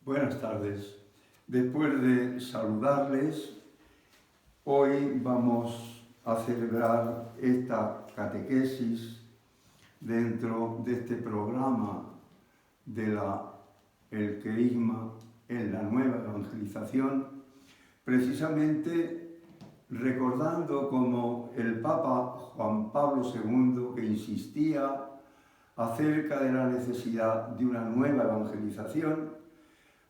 Buenas tardes. Después de saludarles, hoy vamos a celebrar esta catequesis dentro de este programa el querigma en la nueva evangelización, precisamente recordando como el Papa Juan Pablo II, que insistía acerca de la necesidad de una nueva evangelización,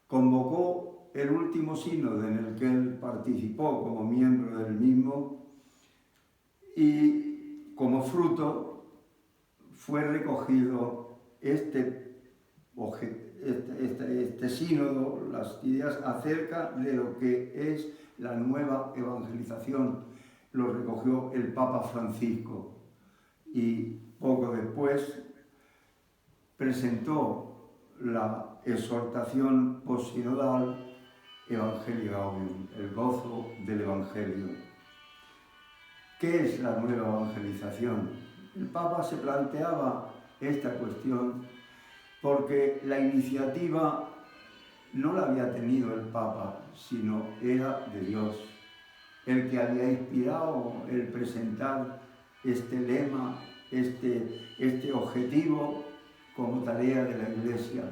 convocó el último sínodo en el que él participó como miembro del mismo y como fruto fue recogido este sínodo, las ideas acerca de lo que es la nueva evangelización. Lo recogió el Papa Francisco y poco después presentó la exhortación postsinodal Evangelii Gaudium, el gozo del Evangelio. ¿Qué es la nueva evangelización? El Papa se planteaba esta cuestión porque la iniciativa no la había tenido el Papa, sino era de Dios, el que había inspirado el presentar este lema, este objetivo como tarea de la Iglesia.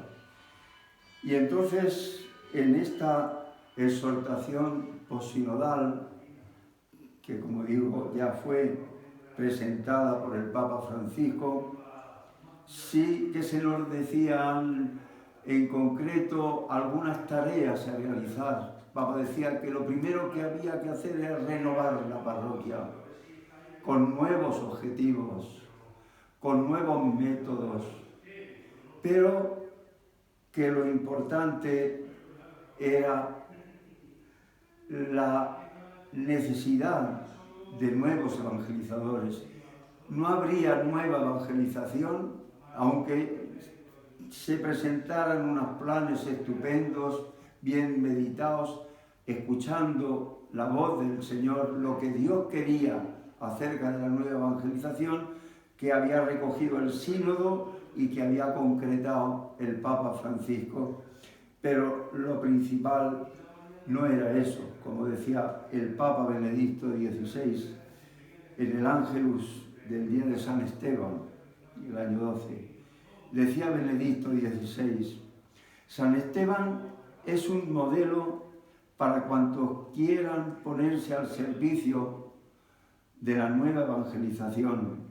Y entonces, en esta exhortación postsinodal, que como digo, ya fue presentada por el Papa Francisco, sí que se nos decían en concreto algunas tareas a realizar. El Papa decía que lo primero que había que hacer era renovar la parroquia con nuevos objetivos, con nuevos métodos, pero que lo importante era la necesidad de nuevos evangelizadores. No habría nueva evangelización, aunque se presentaran unos planes estupendos, bien meditados, escuchando la voz del Señor, lo que Dios quería acerca de la nueva evangelización, que había recogido el sínodo y que había concretado el Papa Francisco. Pero lo principal no era eso, como decía el Papa Benedicto XVI en el Ángelus del día de San Esteban, el año 12. Decía Benedicto XVI, San Esteban es un modelo para cuantos quieran ponerse al servicio de la nueva evangelización.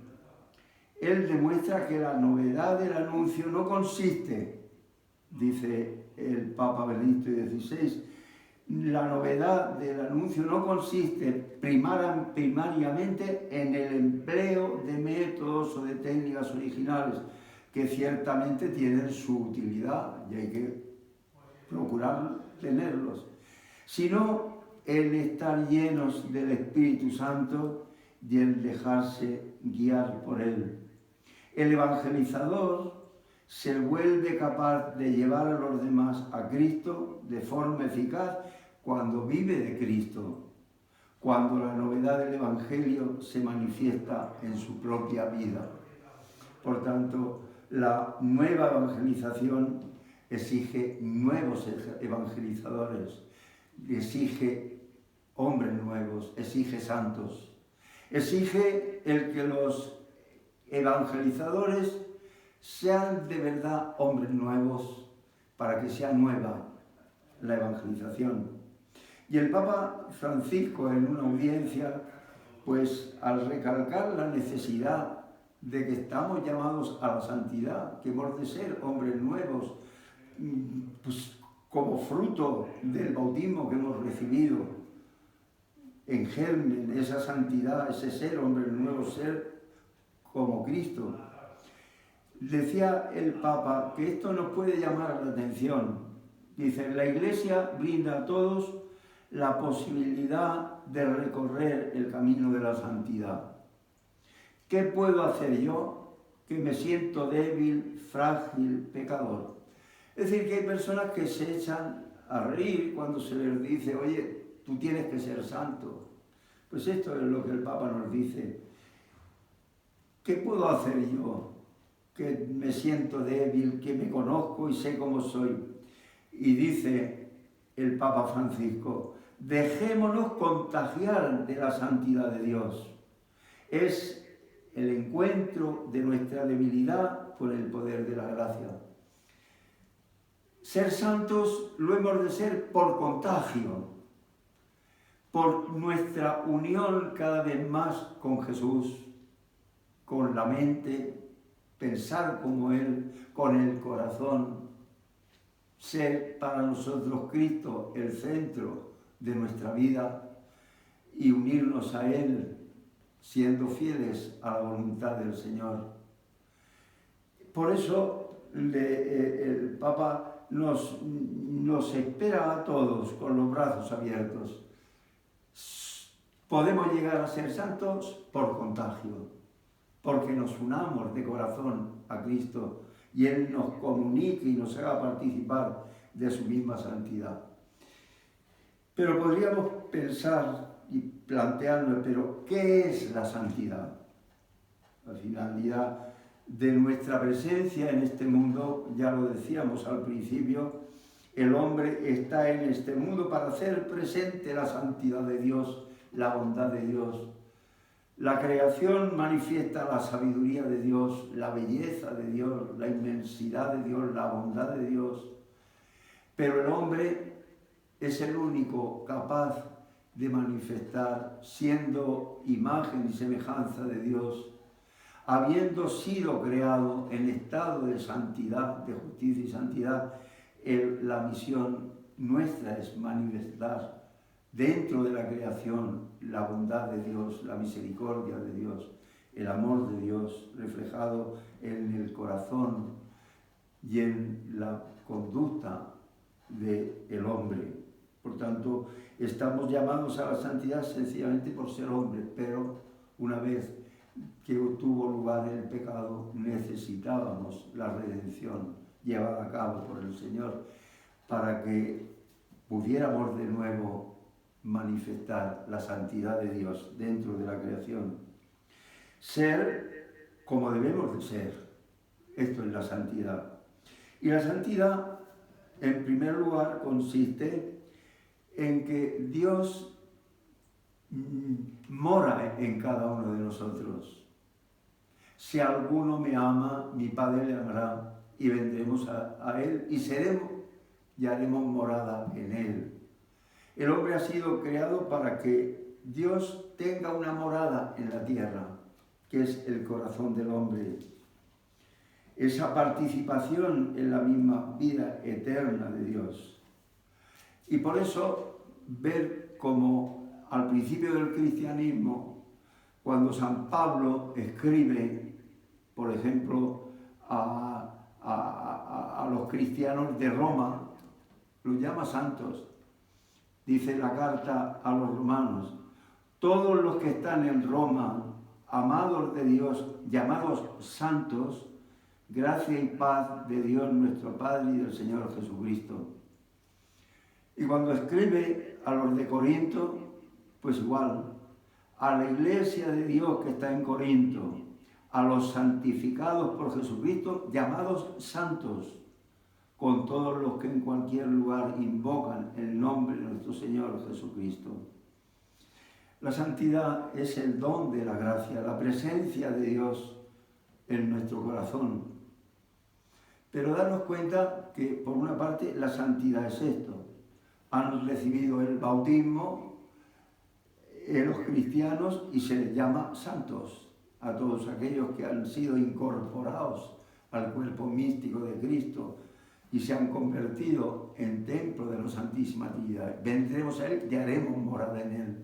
Él demuestra que la novedad del anuncio no consiste, dice el Papa Benedicto XVI, la novedad del anuncio no consiste primariamente en el empleo de métodos o de técnicas originales, que ciertamente tienen su utilidad y hay que procurar tenerlos, sino en estar llenos del Espíritu Santo y en dejarse guiar por Él. El evangelizador se vuelve capaz de llevar a los demás a Cristo de forma eficaz cuando vive de Cristo, cuando la novedad del Evangelio se manifiesta en su propia vida. Por tanto, la nueva evangelización exige nuevos evangelizadores, exige hombres nuevos, exige santos, exige el que los evangelizadores sean de verdad hombres nuevos para que sea nueva la evangelización. Y el Papa Francisco, en una audiencia, pues al recalcar la necesidad de que estamos llamados a la santidad, que hemos de ser hombres nuevos, pues como fruto del bautismo que hemos recibido, en germen, esa santidad, ese ser hombre nuevo, ser como Cristo. Decía el Papa que esto nos puede llamar la atención. Dice, la Iglesia brinda a todos la posibilidad de recorrer el camino de la santidad. ¿Qué puedo hacer yo que me siento débil, frágil, pecador? Es decir, que hay personas que se echan a reír cuando se les dice, oye, tú tienes que ser santo. Pues esto es lo que el Papa nos dice. ¿Qué puedo hacer yo que me siento débil, que me conozco y sé cómo soy? Y dice el Papa Francisco, dejémonos contagiar de la santidad de Dios. Es el encuentro de nuestra debilidad con el poder de la gracia. Ser santos lo hemos de ser por contagio, por nuestra unión cada vez más con Jesús, con la mente, pensar como Él, con el corazón, ser para nosotros Cristo el centro de nuestra vida y unirnos a Él siendo fieles a la voluntad del Señor. Por eso el Papa nos espera a todos con los brazos abiertos. Podemos llegar a ser santos por contagio, porque nos unamos de corazón a Cristo y Él nos comunique y nos haga participar de su misma santidad. Pero podríamos pensar y plantearnos, pero ¿qué es la santidad? La finalidad de nuestra presencia en este mundo, ya lo decíamos al principio, el hombre está en este mundo para hacer presente la santidad de Dios, la bondad de Dios. La creación manifiesta la sabiduría de Dios, la belleza de Dios, la inmensidad de Dios, la bondad de Dios. Pero el hombre es el único capaz de manifestar, siendo imagen y semejanza de Dios, habiendo sido creado en estado de santidad, de justicia y santidad. La misión nuestra es manifestar dentro de la creación la bondad de Dios, la misericordia de Dios, el amor de Dios reflejado en el corazón y en la conducta del hombre. Por tanto, estamos llamados a la santidad sencillamente por ser hombres, pero una vez que tuvo lugar el pecado, necesitábamos la redención llevada a cabo por el Señor para que pudiéramos de nuevo manifestar la santidad de Dios dentro de la creación. Ser como debemos de ser. Esto es la santidad. Y la santidad, en primer lugar, consiste en que Dios mora en cada uno de nosotros. Si alguno me ama, mi Padre le amará, y vendremos a Él y seremos y haremos morada en Él. El hombre ha sido creado para que Dios tenga una morada en la tierra, que es el corazón del hombre. Esa participación en la misma vida eterna de Dios. Y por eso, ver como al principio del cristianismo, cuando San Pablo escribe, por ejemplo, a los cristianos de Roma, los llama santos. Dice la carta a los romanos, todos los que están en Roma, amados de Dios, llamados santos, gracia y paz de Dios nuestro Padre y del Señor Jesucristo. Y cuando escribe a los de Corinto, pues igual, a la iglesia de Dios que está en Corinto, a los santificados por Jesucristo, llamados santos, con todos los que en cualquier lugar invocan el nombre de nuestro Señor Jesucristo. La santidad es el don de la gracia, la presencia de Dios en nuestro corazón. Pero darnos cuenta que, por una parte, la santidad es esto. Han recibido el bautismo los cristianos y se les llama santos a todos aquellos que han sido incorporados al cuerpo místico de Cristo y se han convertido en templo de la Santísima Trinidad. Vendremos a Él y haremos morada en Él.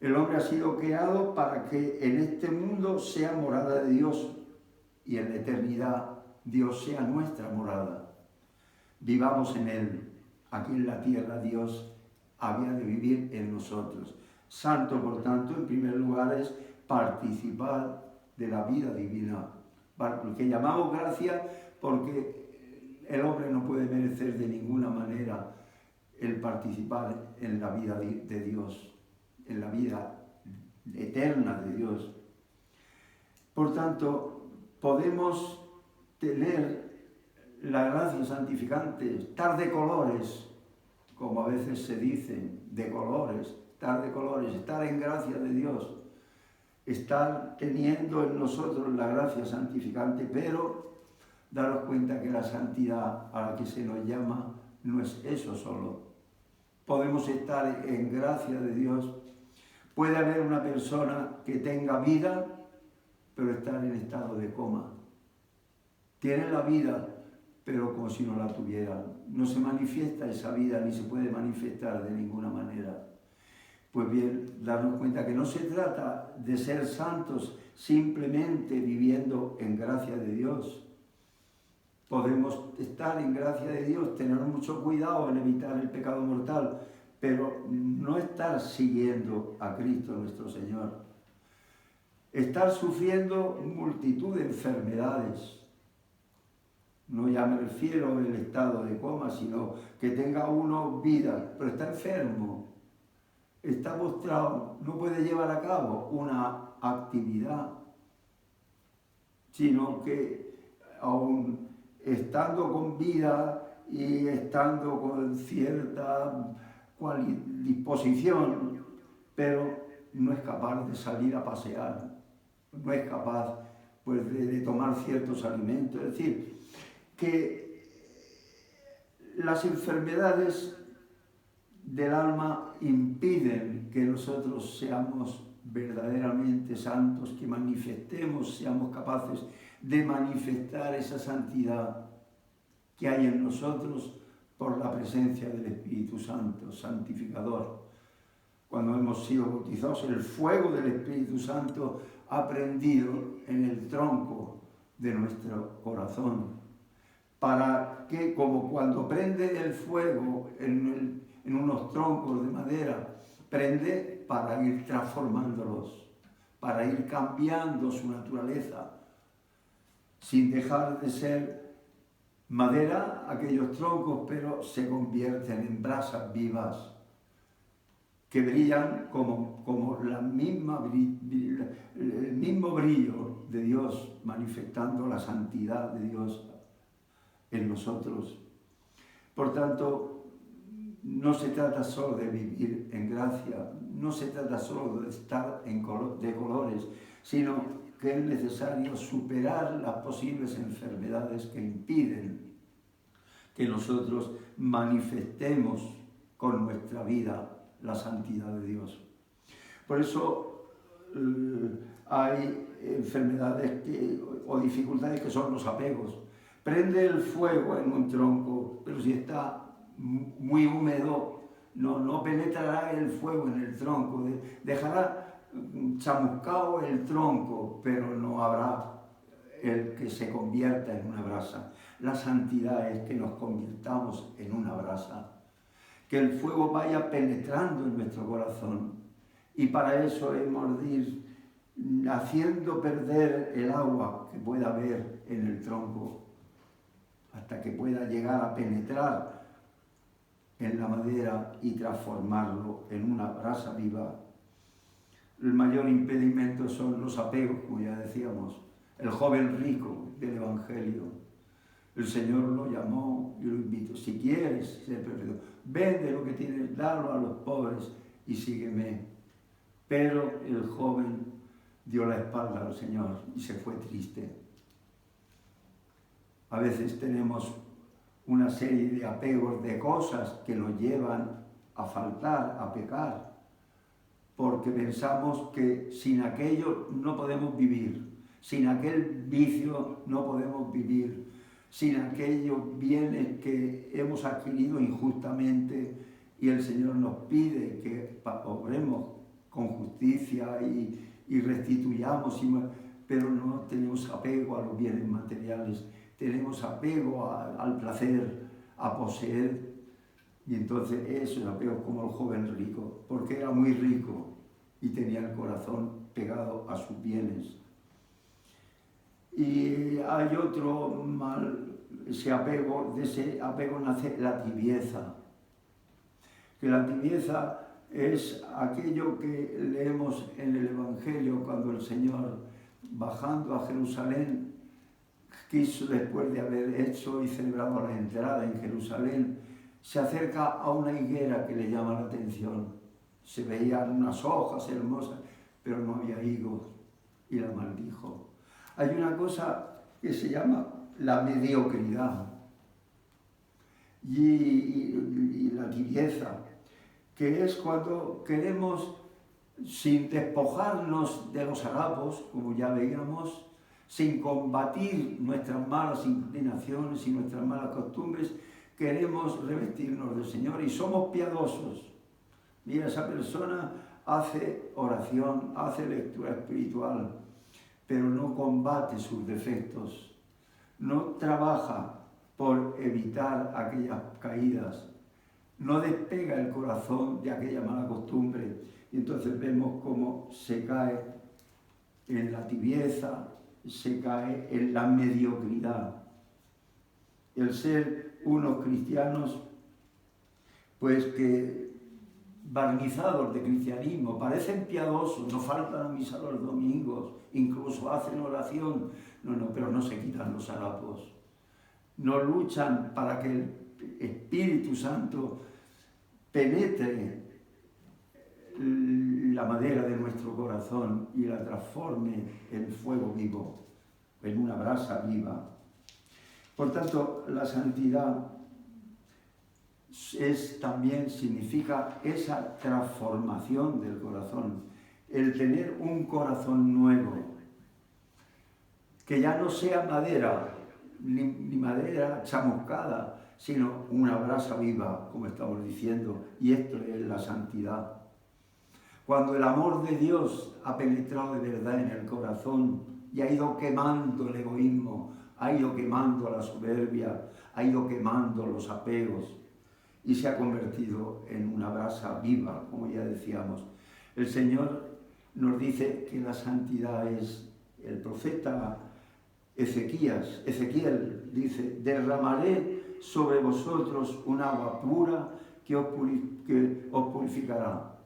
El hombre ha sido creado para que en este mundo sea morada de Dios y en la eternidad Dios sea nuestra morada. Vivamos en Él. Aquí en la tierra Dios había de vivir en nosotros. Santo, por tanto, en primer lugar es participar de la vida divina, que llamamos gracia porque el hombre no puede merecer de ninguna manera el participar en la vida de Dios, en la vida eterna de Dios. Por tanto, podemos tener la gracia santificante, estar de colores, como a veces se dice, de colores, estar en gracia de Dios, estar teniendo en nosotros la gracia santificante, pero daros cuenta que la santidad a la que se nos llama no es eso solo. Podemos estar en gracia de Dios. Puede haber una persona que tenga vida, pero estar en estado de coma. Tiene la vida, pero como si no la tuviera. No se manifiesta esa vida, ni se puede manifestar de ninguna manera. Pues bien, darnos cuenta que no se trata de ser santos simplemente viviendo en gracia de Dios. Podemos estar en gracia de Dios, tener mucho cuidado en evitar el pecado mortal, pero no estar siguiendo a Cristo nuestro Señor. Estar sufriendo multitud de enfermedades. No ya me refiero al estado de coma, sino que tenga uno vida, pero está enfermo, está postrado, no puede llevar a cabo una actividad, sino que aún estando con vida y estando con cierta disposición, pero no es capaz de salir a pasear, no es capaz pues, de tomar ciertos alimentos. Es decir, que las enfermedades del alma impiden que nosotros seamos verdaderamente santos, que manifestemos, seamos capaces de manifestar esa santidad que hay en nosotros por la presencia del Espíritu Santo, santificador. Cuando hemos sido bautizados, el fuego del Espíritu Santo ha prendido en el tronco de nuestro corazón, para que, como cuando prende el fuego en unos troncos de madera, prende para ir transformándolos, para ir cambiando su naturaleza, sin dejar de ser madera aquellos troncos, pero se convierten en brasas vivas que brillan como el mismo brillo de Dios, manifestando la santidad de Dios en nosotros. Por tanto, no se trata solo de vivir en gracia, no se trata solo de estar de colores, sino que es necesario superar las posibles enfermedades que impiden que nosotros manifestemos con nuestra vida la santidad de Dios. Por eso hay enfermedades o dificultades que son los apegos. Prende el fuego en un tronco, pero si está muy húmedo, no penetrará el fuego en el tronco, dejará chamuscado el tronco, pero no habrá el que se convierta en una brasa. La santidad es que nos convirtamos en una brasa, que el fuego vaya penetrando en nuestro corazón, y para eso hemos de ir haciendo perder el agua que pueda haber en el tronco, hasta que pueda llegar a penetrar en la madera y transformarlo en una brasa viva. El mayor impedimento son los apegos, como ya decíamos. El joven rico del Evangelio, el Señor lo llamó y lo invitó: si quieres ser perfecto, vende lo que tienes, dalo a los pobres y sígueme. Pero el joven dio la espalda al Señor y se fue triste. A veces tenemos una serie de apegos de cosas que nos llevan a faltar, a pecar, porque pensamos que sin aquello no podemos vivir, sin aquel vicio no podemos vivir, sin aquellos bienes que hemos adquirido injustamente, y el Señor nos pide que obremos con justicia y restituyamos, pero no tenemos apego a los bienes materiales. Tenemos apego al placer, a poseer, y entonces eso es apego, como el joven rico, porque era muy rico y tenía el corazón pegado a sus bienes. Y hay otro mal, de ese apego nace la tibieza, que la tibieza es aquello que leemos en el Evangelio cuando el Señor, bajando a Jerusalén, quiso, después de haber hecho y celebrado la entrada en Jerusalén, se acerca a una higuera que le llama la atención. Se veían unas hojas hermosas, pero no había higos, y la maldijo. Hay una cosa que se llama la mediocridad y la tibieza, que es cuando queremos, sin despojarnos de los harapos, como ya veíamos, sin combatir nuestras malas inclinaciones y nuestras malas costumbres, queremos revestirnos del Señor y somos piadosos. Mira, esa persona hace oración, hace lectura espiritual, pero no combate sus defectos, no trabaja por evitar aquellas caídas, no despega el corazón de aquella mala costumbre, y entonces vemos cómo se cae en la tibieza, se cae en la mediocridad. El ser unos cristianos, pues que barnizados de cristianismo, parecen piadosos, no faltan a misa los domingos, incluso hacen oración, pero no se quitan los harapos, no luchan para que el Espíritu Santo penetre la madera de nuestro corazón y la transforme en fuego vivo, en una brasa viva. Por tanto, la santidad también significa esa transformación del corazón, el tener un corazón nuevo, que ya no sea madera, ni madera chamuscada, sino una brasa viva, como estamos diciendo, y esto es la santidad. Cuando el amor de Dios ha penetrado de verdad en el corazón y ha ido quemando el egoísmo, ha ido quemando la soberbia, ha ido quemando los apegos y se ha convertido en una brasa viva, como ya decíamos. El Señor nos dice que la santidad es, el profeta Ezequiel dice: derramaré sobre vosotros un agua pura que os purificará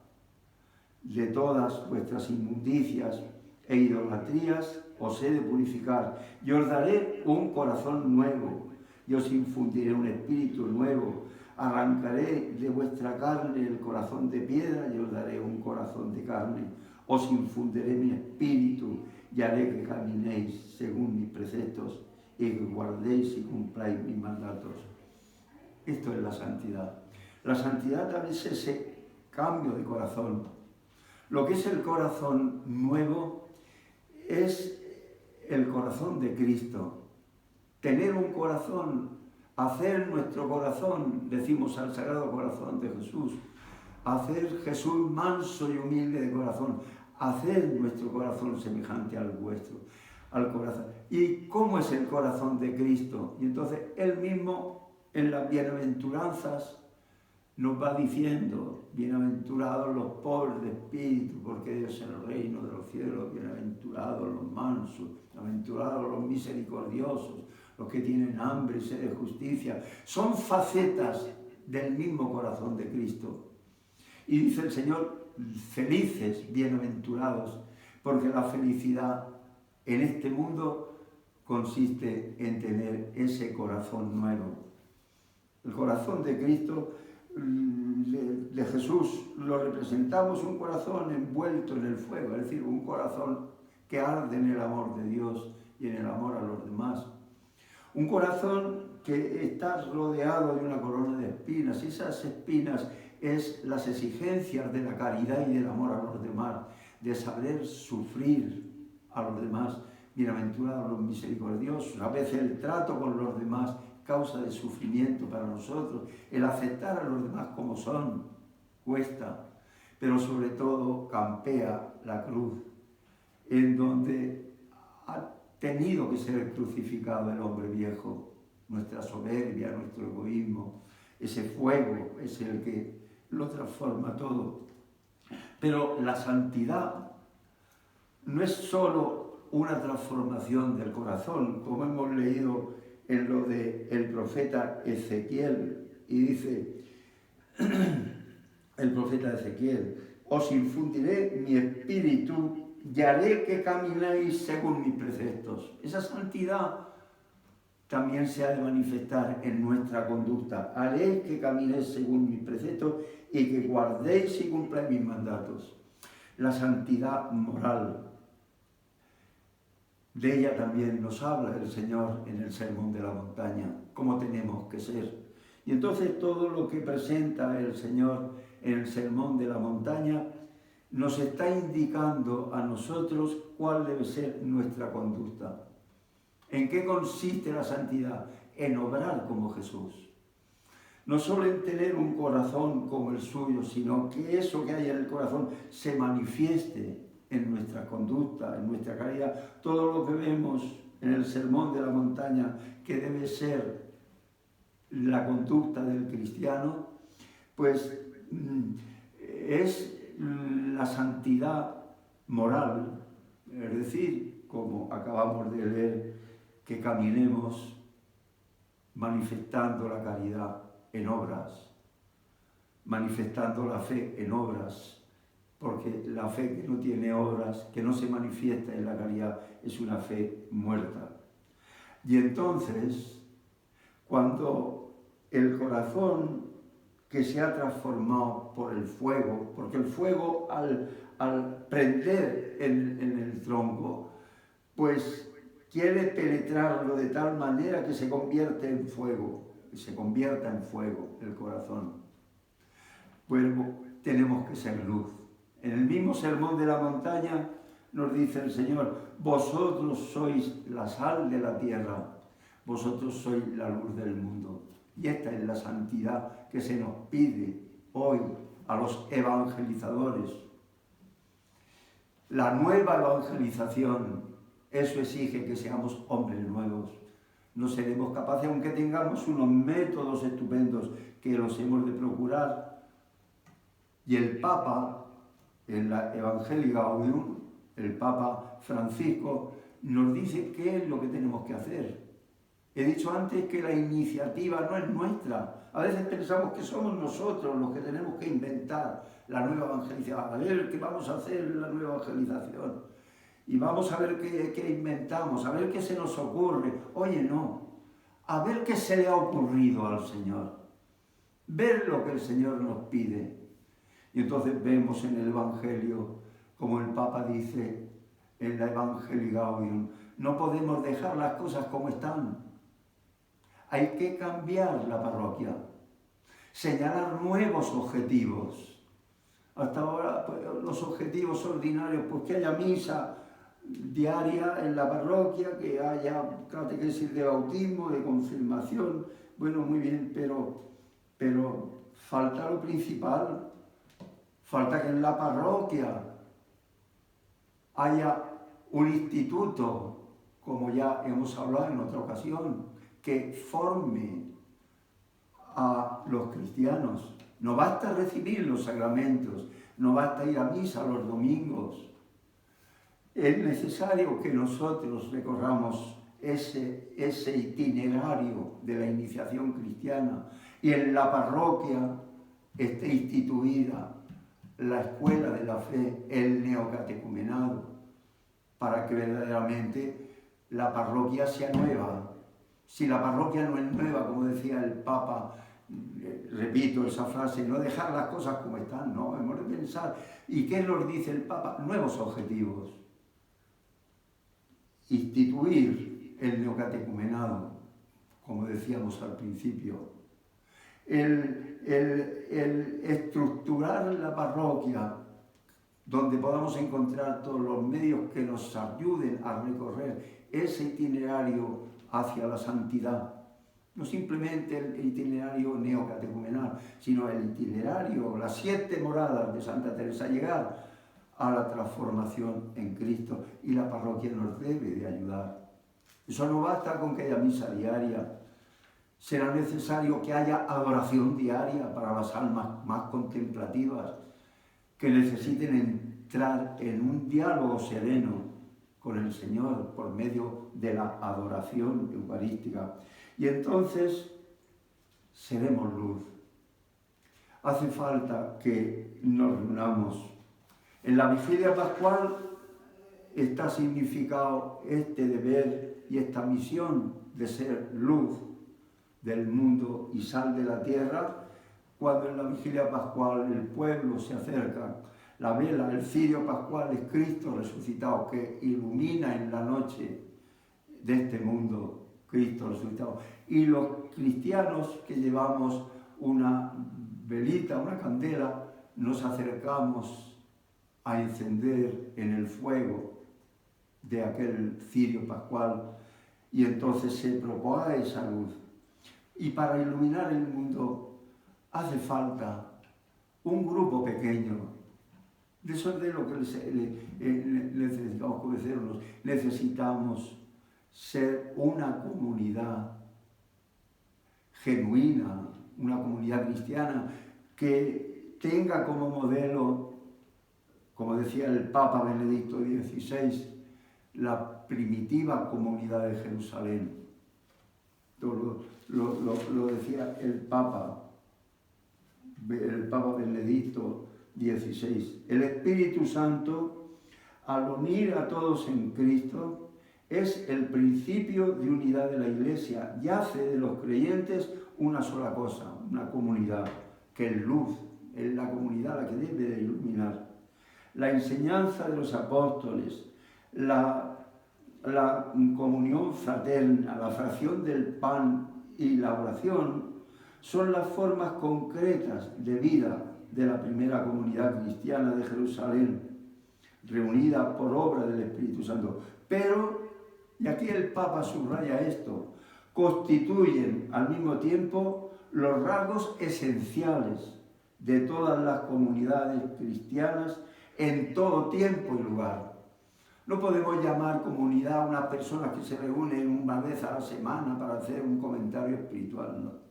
de todas vuestras inmundicias e idolatrías, os he de purificar, y os daré un corazón nuevo, y os infundiré un espíritu nuevo, arrancaré de vuestra carne el corazón de piedra, y os daré un corazón de carne, os infundiré mi espíritu, y haré que caminéis según mis preceptos, y que guardéis y cumpláis mis mandatos. Esto es la santidad. La santidad también es ese cambio de corazón. Lo que es el corazón nuevo es el corazón de Cristo. Tener un corazón, hacer nuestro corazón, decimos al Sagrado Corazón de Jesús, hacer Jesús manso y humilde de corazón, hacer nuestro corazón semejante al vuestro, al corazón. ¿Y cómo es el corazón de Cristo? Y entonces Él mismo en las bienaventuranzas nos va diciendo: bienaventurados los pobres de espíritu, porque ellos es el reino de los cielos, bienaventurados los mansos, bienaventurados los misericordiosos, los que tienen hambre y sed de justicia. Son facetas del mismo corazón de Cristo. Y dice el Señor: felices, bienaventurados, porque la felicidad en este mundo consiste en tener ese corazón nuevo. El corazón de Cristo, de Jesús, lo representamos un corazón envuelto en el fuego, es decir, un corazón que arde en el amor de Dios y en el amor a los demás. Un corazón que está rodeado de una corona de espinas, y esas espinas es las exigencias de la caridad y del amor a los demás, de saber sufrir a los demás. Bienaventurados los misericordiosos. A veces el trato con los demás causa de sufrimiento para nosotros. El aceptar a los demás como son cuesta, pero sobre todo campea la cruz, en donde ha tenido que ser crucificado el hombre viejo, nuestra soberbia, nuestro egoísmo. Ese fuego es el que lo transforma todo. Pero la santidad no es solo una transformación del corazón, como hemos leído en lo del profeta Ezequiel, y dice el profeta Ezequiel: os infundiré mi espíritu y haré que caminéis según mis preceptos. Esa santidad también se ha de manifestar en nuestra conducta. Haréis que caminéis según mis preceptos y que guardéis y cumpláis mis mandatos. La santidad moral, de ella también nos habla el Señor en el Sermón de la Montaña, cómo tenemos que ser. Y entonces todo lo que presenta el Señor en el Sermón de la Montaña nos está indicando a nosotros cuál debe ser nuestra conducta. ¿En qué consiste la santidad? En obrar como Jesús. No solo en tener un corazón como el suyo, sino que eso que hay en el corazón se manifieste en nuestra conducta, en nuestra caridad. Todo lo que vemos en el Sermón de la Montaña, que debe ser la conducta del cristiano, pues es la santidad moral, es decir, como acabamos de leer, que caminemos manifestando la caridad en obras, manifestando la fe en obras, porque la fe que no tiene obras, que no se manifiesta en la caridad, es una fe muerta. Y entonces, cuando el corazón que se ha transformado por el fuego, porque el fuego al prender en el tronco, pues quiere penetrarlo de tal manera que se convierte en fuego, que se convierta en fuego el corazón. Pues tenemos que ser luz. En el mismo Sermón de la Montaña nos dice el Señor: vosotros sois la sal de la tierra, vosotros sois la luz del mundo. Y esta es la santidad que se nos pide hoy a los evangelizadores. La nueva evangelización, eso exige que seamos hombres nuevos. No seremos capaces, aunque tengamos unos métodos estupendos que los hemos de procurar. Y el Papa, en la Evangelii Gaudium, el Papa Francisco, nos dice qué es lo que tenemos que hacer. He dicho antes que la iniciativa no es nuestra. A veces pensamos que somos nosotros los que tenemos que inventar la nueva evangelización. A ver qué vamos a hacer en la nueva evangelización. Y vamos a ver qué inventamos, a ver qué se nos ocurre. Oye, no. A ver qué se le ha ocurrido al Señor. Ver lo que el Señor nos pide. Y entonces vemos en el Evangelio, como el Papa dice en la Evangelii Gaudium, no podemos dejar las cosas como están. Hay que cambiar la parroquia, señalar nuevos objetivos. Hasta ahora, pues, los objetivos ordinarios, pues que haya misa diaria en la parroquia, que haya catequesis de bautismo, de confirmación. Bueno, muy bien, pero falta lo principal. Falta que en la parroquia haya un instituto, como ya hemos hablado en otra ocasión, que forme a los cristianos. No basta recibir los sacramentos, no basta ir a misa los domingos. Es necesario que nosotros recorramos ese itinerario de la iniciación cristiana y en la parroquia esté instituida la escuela de la fe, el neocatecumenado, para que verdaderamente la parroquia sea nueva. Si la parroquia no es nueva, como decía el Papa, repito esa frase, no dejar las cosas como están, no, hemos de pensar. ¿Y qué nos dice el Papa? Nuevos objetivos. Instituir el neocatecumenado, como decíamos al principio. El estructurar la parroquia, donde podamos encontrar todos los medios que nos ayuden a recorrer ese itinerario hacia la santidad. No simplemente el itinerario neocatecumenal, sino el itinerario, las 7 moradas de Santa Teresa, llegar a la transformación en Cristo. Y la parroquia nos debe de ayudar. Eso no basta con que haya misa diaria. Será necesario que haya adoración diaria para las almas más contemplativas, que necesiten entrar en un diálogo sereno con el Señor por medio de la adoración eucarística. Y entonces seremos luz. Hace falta que nos reunamos. En la vigilia pascual está significado este deber y esta misión de ser luz del mundo y sal de la tierra, cuando en la vigilia pascual el pueblo se acerca, la vela, el cirio pascual es Cristo resucitado, que ilumina en la noche de este mundo, Cristo resucitado. Y los cristianos que llevamos una velita, una candela, nos acercamos a encender en el fuego de aquel cirio pascual, y entonces se propaga esa luz. Y para iluminar el mundo hace falta un grupo pequeño. De eso es de lo que necesitamos convencernos. Necesitamos ser una comunidad genuina, una comunidad cristiana que tenga como modelo, como decía el Papa Benedicto XVI, la primitiva comunidad de Jerusalén. Lo decía el Papa Benedicto XVI. El Espíritu Santo, al unir a todos en Cristo, es el principio de unidad de la Iglesia y hace de los creyentes una sola cosa, una comunidad, que es luz, es la comunidad la que debe de iluminar. La enseñanza de los apóstoles, la comunión fraterna, la fracción del pan y la oración son las formas concretas de vida de la primera comunidad cristiana de Jerusalén, reunida por obra del Espíritu Santo. Pero, y aquí el Papa subraya esto, constituyen al mismo tiempo los rasgos esenciales de todas las comunidades cristianas en todo tiempo y lugar. No podemos llamar comunidad a unas personas que se reúnen una vez a la semana para hacer un comentario espiritual, ¿no?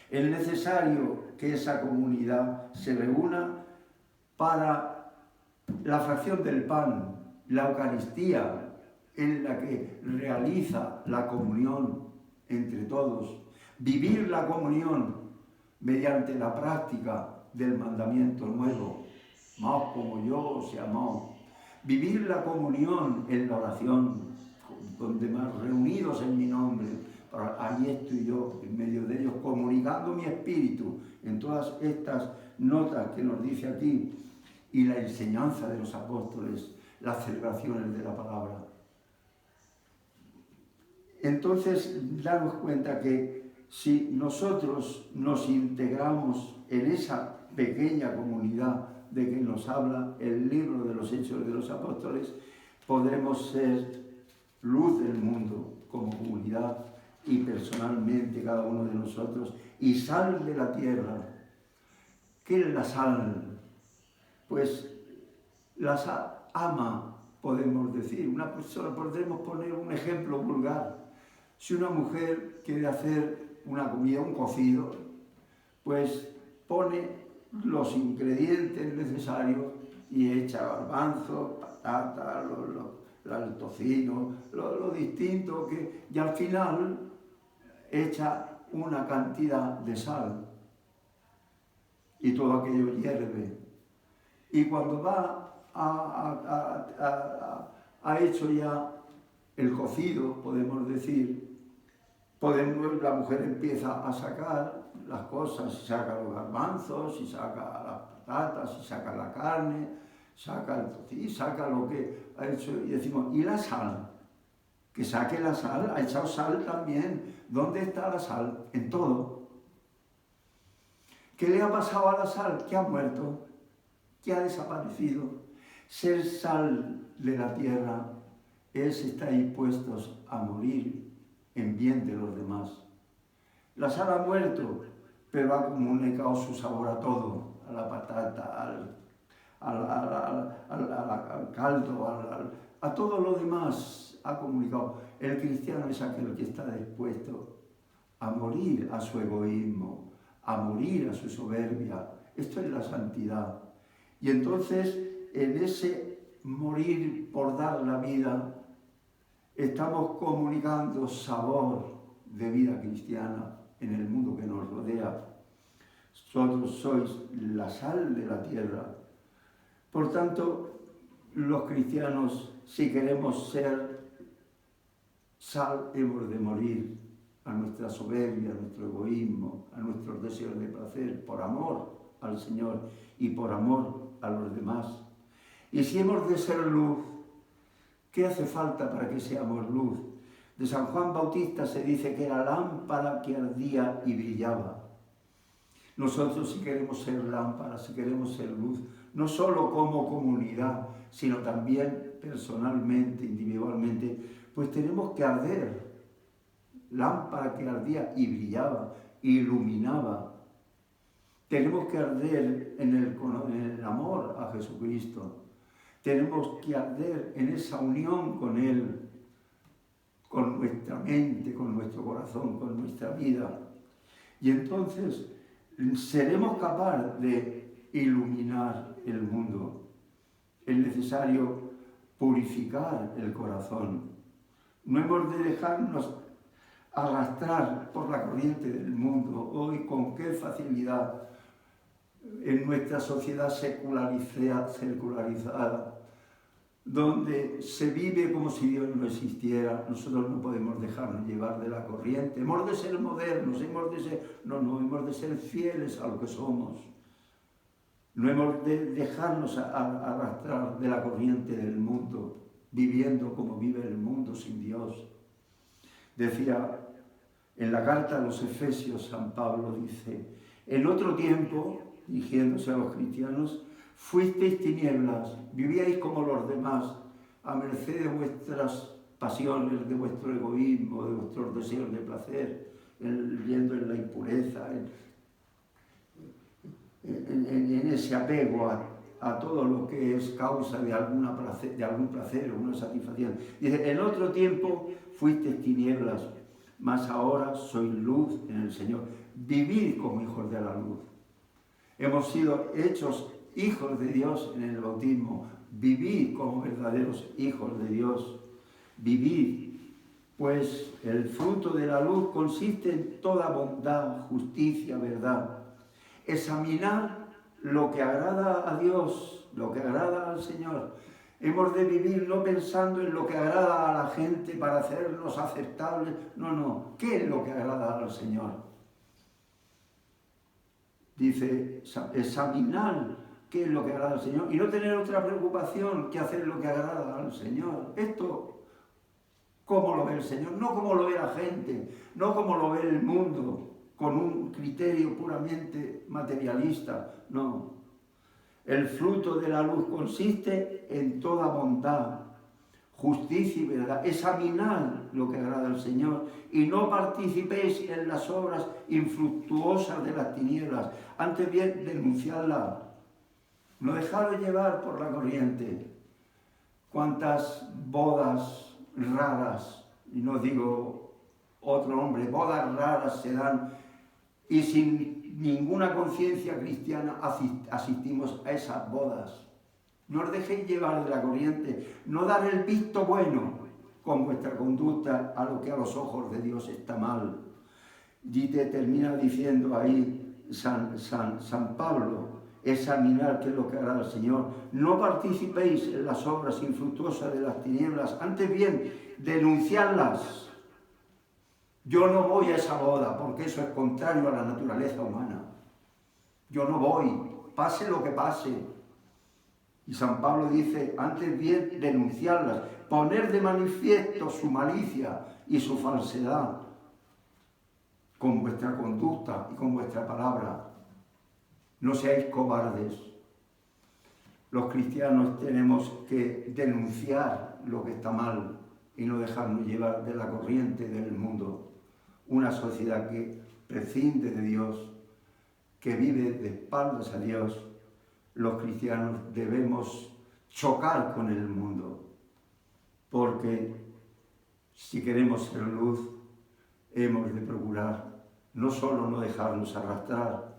Es necesario que esa comunidad se reúna para la fracción del pan, la Eucaristía, en la que realiza la comunión entre todos. Vivir la comunión mediante la práctica del mandamiento nuevo. Amaos como yo os he amado. Vivir la comunión en la oración, con demás reunidos en mi nombre. Allí estoy yo, en medio de ellos, comunicando mi espíritu en todas estas notas que nos dice aquí. Y la enseñanza de los apóstoles, las celebraciones de la palabra. Entonces, daros cuenta que si nosotros nos integramos en esa pequeña comunidad de que nos habla el libro de los Hechos de los Apóstoles, podremos ser luz del mundo como comunidad y personalmente cada uno de nosotros, y sal de la tierra. ¿Qué es la sal? Pues la sal ama, podemos decir. Una persona, podemos poner un ejemplo vulgar. Si una mujer quiere hacer una comida, un cocido, pues pone los ingredientes necesarios y echa garbanzos, patatas, el tocino, lo distinto, y al final echa una cantidad de sal y todo aquello hierve. Y cuando ha hecho ya el cocido, podemos decir, la mujer empieza a sacar las cosas, si saca los garbanzos, si saca las patatas, si saca la carne, saca el tocino, saca lo que ha hecho, y decimos, ¿y la sal? Que saque la sal, ha echado sal también. ¿Dónde está la sal? En todo. ¿Qué le ha pasado a la sal? Que ha muerto, que ha desaparecido. Ser sal de la tierra es estar dispuestos a morir en bien de los demás. La sal ha muerto, pero ha comunicado su sabor a todo, a la patata, al caldo, a todo lo demás ha comunicado. El cristiano es aquel que está dispuesto a morir a su egoísmo, a morir a su soberbia. Esto es la santidad. Y entonces, en ese morir por dar la vida, estamos comunicando sabor de vida cristiana en el mundo que nos rodea. Vosotros sois la sal de la tierra. Por tanto, los cristianos, si queremos ser hemos de morir a nuestra soberbia, a nuestro egoísmo, a nuestros deseos de placer, por amor al Señor y por amor a los demás. Y si hemos de ser luz, ¿qué hace falta para que seamos luz? De San Juan Bautista se dice que era lámpara que ardía y brillaba. Nosotros, si queremos ser lámpara, si queremos ser luz, no solo como comunidad, sino también personalmente, individualmente, pues tenemos que arder. Lámpara que ardía y brillaba, iluminaba. Tenemos que arder en el amor a Jesucristo. Tenemos que arder en esa unión con Él, con nuestra mente, con nuestro corazón, con nuestra vida. Y entonces seremos capaces de iluminar el mundo. Es necesario purificar el corazón. No hemos de dejarnos arrastrar por la corriente del mundo. Hoy, con qué facilidad en nuestra sociedad secularizada, donde se vive como si Dios no existiera. Nosotros no podemos dejarnos llevar de la corriente. Hemos de ser modernos, hemos de ser fieles a lo que somos. No hemos de dejarnos arrastrar de la corriente del mundo, viviendo como vive el mundo sin Dios. Decía en la carta a los Efesios, San Pablo dice: en otro tiempo, dirigiéndose a los cristianos, fuisteis tinieblas, vivíais como los demás, a merced de vuestras pasiones, de vuestro egoísmo, de vuestros deseos de placer, yendo en la impureza, en ese apego a todo lo que es causa de algún placer o una satisfacción. Dice: en otro tiempo fuisteis tinieblas, mas ahora sois luz en el Señor. Vivid como hijos de la luz. Hemos sido hechos hijos de Dios en el bautismo. Vivid como verdaderos hijos de Dios. Vivid, pues el fruto de la luz consiste en toda bondad, justicia, verdad. Examinar lo que agrada a Dios, lo que agrada al Señor. Hemos de vivir no pensando en lo que agrada a la gente para hacernos aceptables. No. ¿Qué es lo que agrada al Señor? Dice, examinar qué es lo que agrada al Señor y no tener otra preocupación que hacer lo que agrada al Señor. Esto, ¿cómo lo ve el Señor? No como lo ve la gente, no como lo ve el mundo, con un criterio puramente materialista, no. El fruto de la luz consiste en toda bondad, justicia y verdad. Examinad lo que agrada al Señor y no participéis en las obras infructuosas de las tinieblas, antes bien denunciadlas. No dejaros llevar por la corriente. Cuántas bodas raras, y no digo otro nombre, bodas raras se dan y sin ninguna conciencia cristiana asistimos a esas bodas. No os dejéis llevar de la corriente, no dar el visto bueno con vuestra conducta a lo que a los ojos de Dios está mal. Y te termina diciendo ahí San Pablo: examinar qué es lo que hará el Señor. No participéis en las obras infructuosas de las tinieblas, antes bien denunciarlas. Yo no voy a esa boda porque eso es contrario a la naturaleza humana. Yo no voy, pase lo que pase. Y San Pablo dice, antes bien denunciarlas, poner de manifiesto su malicia y su falsedad con vuestra conducta y con vuestra palabra. No seáis cobardes. Los cristianos tenemos que denunciar lo que está mal y no dejarnos llevar de la corriente del mundo. Una sociedad que prescinde de Dios, que vive de espaldas a Dios. Los cristianos debemos chocar con el mundo, porque si queremos ser luz, hemos de procurar no solo no dejarnos arrastrar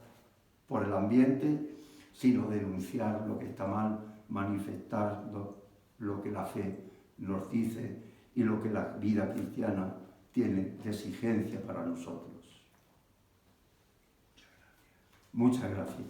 por el ambiente, sino denunciar lo que está mal, manifestar lo que la fe nos dice y lo que la vida cristiana tiene de exigencia para nosotros. Muchas gracias.